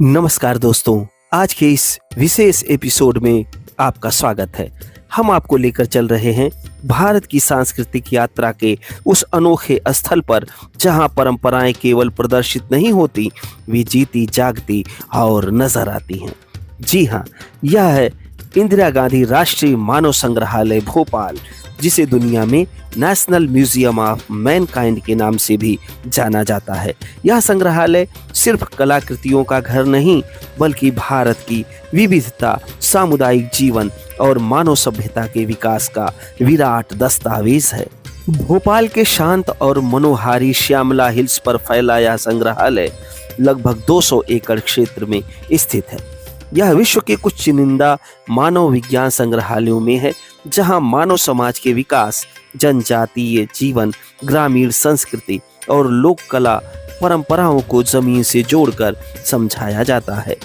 नमस्कार दोस्तों, आज के इस विशेष एपिसोड में आपका स्वागत है। हम आपको लेकर चल रहे हैं भारत की सांस्कृतिक यात्रा के उस अनोखे स्थल पर जहां परंपराएं केवल प्रदर्शित नहीं होती, वे जीती जागती और नजर आती हैं। जी हाँ, यह है इंदिरा गांधी राष्ट्रीय मानव संग्रहालय भोपाल, जिसे दुनिया में नेशनल म्यूजियम ऑफ मैनकाइंड के नाम से भी जाना जाता है। यह संग्रहालय सिर्फ कलाकृतियों का घर नहीं, बल्कि भारत की विविधता, सामुदायिक जीवन और मानव सभ्यता के विकास का विराट दस्तावेज है। भोपाल के शांत और मनोहारी श्यामला हिल्स पर फैला यह संग्रहालय लगभग 200 एकड़ क्षेत्र में स्थित है। यह विश्व के कुछ चुनिंदा मानव विज्ञान संग्रहालयों में है, जहां मानव समाज के विकास, जनजातीय जीवन, ग्रामीण संस्कृति और लोक कला परंपराओं को जमीन से जोड़कर समझाया जाता है।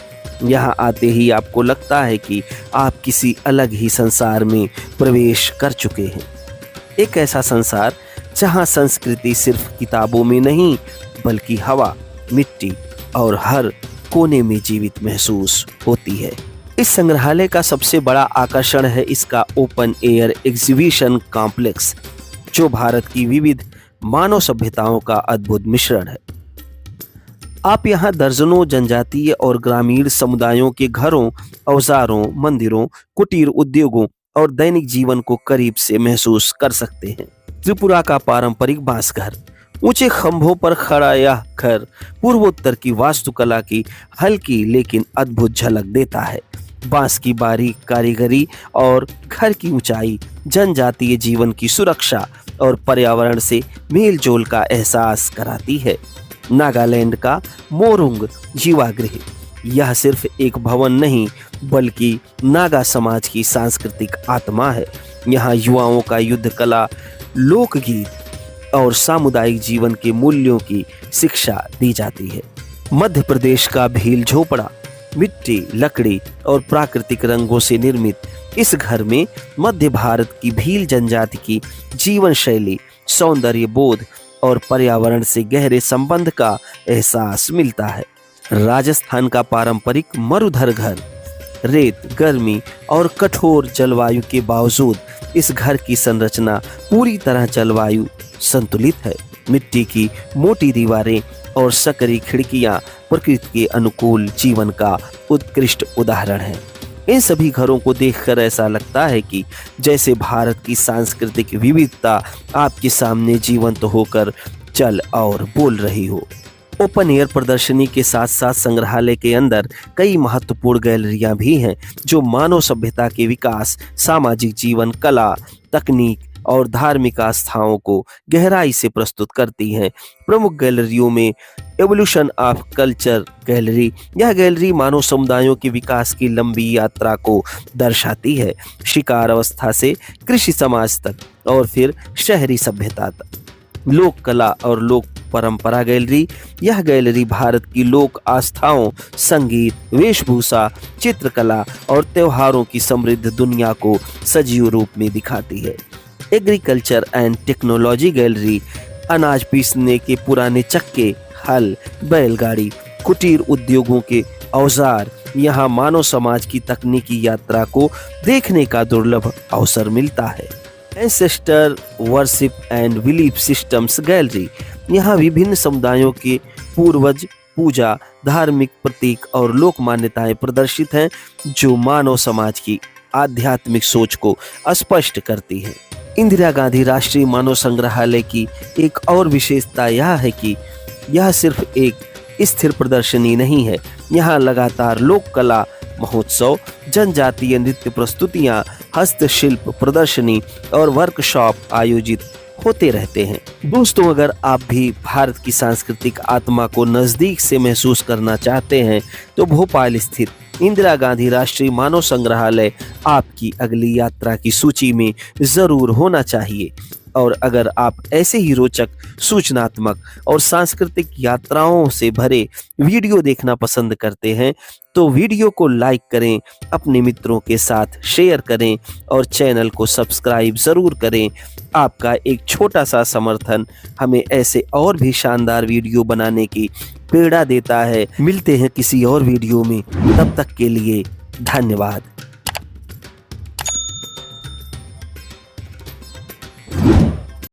यहाँ आते ही आपको लगता है कि आप किसी अलग ही संसार में प्रवेश कर चुके हैं। एक ऐसा संसार जहाँ संस्कृति सिर्फ किताबों में नहीं, बल्कि हवा, मिट्टी और हर कोने में जीवित महसूस होती है। इस संग्रहालय का सबसे बड़ा आकर्षण है इसका ओपन एयर एग्जीबिशन कॉम्प्लेक्स, जो भारत की विविध मानव सभ्यताओं का अद्भुत मिश्रण है। आप यहाँ दर्जनों जनजातीय और ग्रामीण समुदायों के घरों, औजारों, मंदिरों, कुटीर उद्योगों और दैनिक जीवन को करीब से महसूस कर सकते हैं। त्रिपुरा का पारंपरिक बांस घर, ऊंचे खंभों पर खड़ा यह घर पूर्वोत्तर की वास्तुकला की हल्की लेकिन अद्भुत झलक देता है। बांस की बारीक कारीगरी और घर की ऊंचाई जनजातीय जीवन की सुरक्षा और पर्यावरण से मेलजोल का एहसास कराती है। नागालैंड का मोरुंग जीवागृह, यह सिर्फ एक भवन नहीं, बल्कि नागा समाज की सांस्कृतिक आत्मा है। यहाँ युवाओं का युद्ध कला, लोकगीत और सामुदायिक जीवन के मूल्यों की शिक्षा दी जाती है। मध्य प्रदेश का भील झोपड़ा, मिट्टी, लकड़ी और प्राकृतिक रंगों से निर्मित इस घर में मध्य भारत की भील जनजाति की जीवन शैली, सौंदर्य बोध और पर्यावरण से गहरे संबंध का एहसास मिलता है। राजस्थान का पारंपरिक मरुधर घर, रेत, गर्मी और कठोर जलवायु के बावजूद इस घर की संरचना पूरी तरह जलवायु संतुलित है। मिट्टी की मोटी दीवारें और सकरी खिड़कियां प्रकृति के अनुकूल जीवन का उत्कृष्ट उदाहरण है। इन सभी घरों को देखकर ऐसा लगता है कि जैसे भारत की सांस्कृतिक विविधता आपके सामने जीवंत होकर चल और बोल रही हो। ओपन एयर प्रदर्शनी के साथ साथ संग्रहालय के अंदर कई महत्वपूर्ण गैलरियां भी हैं, जो मानव सभ्यता के विकास, सामाजिक जीवन, कला, तकनीक और धार्मिक आस्थाओं को गहराई से प्रस्तुत करती हैं। प्रमुख गैलरियों में एवोल्यूशन ऑफ कल्चर गैलरी, यह गैलरी मानव समुदायों के विकास की लंबी यात्रा को दर्शाती है, शिकार अवस्था से कृषि समाज तक और फिर शहरी सभ्यता तक। लोक कला और लोक परंपरा गैलरी, यह गैलरी भारत की लोक आस्थाओं, संगीत, वेशभूषा, चित्रकला और त्योहारों की समृद्ध दुनिया को सजीव रूप में दिखाती है। एग्रीकल्चर एंड टेक्नोलॉजी गैलरी, अनाज पीसने के पुराने चक्के, हल, बैलगाड़ी, कुटीर उद्योगों के औजार, यहाँ मानव समाज की तकनीकी यात्रा को देखने का दुर्लभ अवसर मिलता है। Ancestor worship and belief systems gallery, यहाँ विभिन्न समुदायों के पूर्वज पूजा, धार्मिक प्रतीक और लोक मान्यताएं प्रदर्शित हैं, जो मानव समाज की आध्यात्मिक सोच को स्पष्ट करती है। इंदिरा गांधी राष्ट्रीय मानव संग्रहालय की एक और विशेषता यह है कि यह सिर्फ एक स्थिर प्रदर्शनी नहीं है। यहाँ लगातार लोक कला महोत्सव, जनजातीय नृत्य प्रस्तुतियाँ, हस्तशिल्प प्रदर्शनी और वर्कशॉप आयोजित होते रहते हैं। दोस्तों, अगर आप भी भारत की सांस्कृतिक आत्मा को नजदीक से महसूस करना चाहते हैं, तो भोपाल स्थित इंदिरा गांधी राष्ट्रीय मानव संग्रहालय आपकी अगली यात्रा की सूची में जरूर होना चाहिए। और अगर आप ऐसे ही रोचक, सूचनात्मक और सांस्कृतिक यात्राओं से भरे वीडियो देखना पसंद करते हैं तो वीडियो को लाइक करें, अपने मित्रों के साथ शेयर करें और चैनल को सब्सक्राइब ज़रूर करें। आपका एक छोटा सा समर्थन हमें ऐसे और भी शानदार वीडियो बनाने की प्रेरणा देता है। मिलते हैं किसी और वीडियो में, तब तक के लिए धन्यवाद।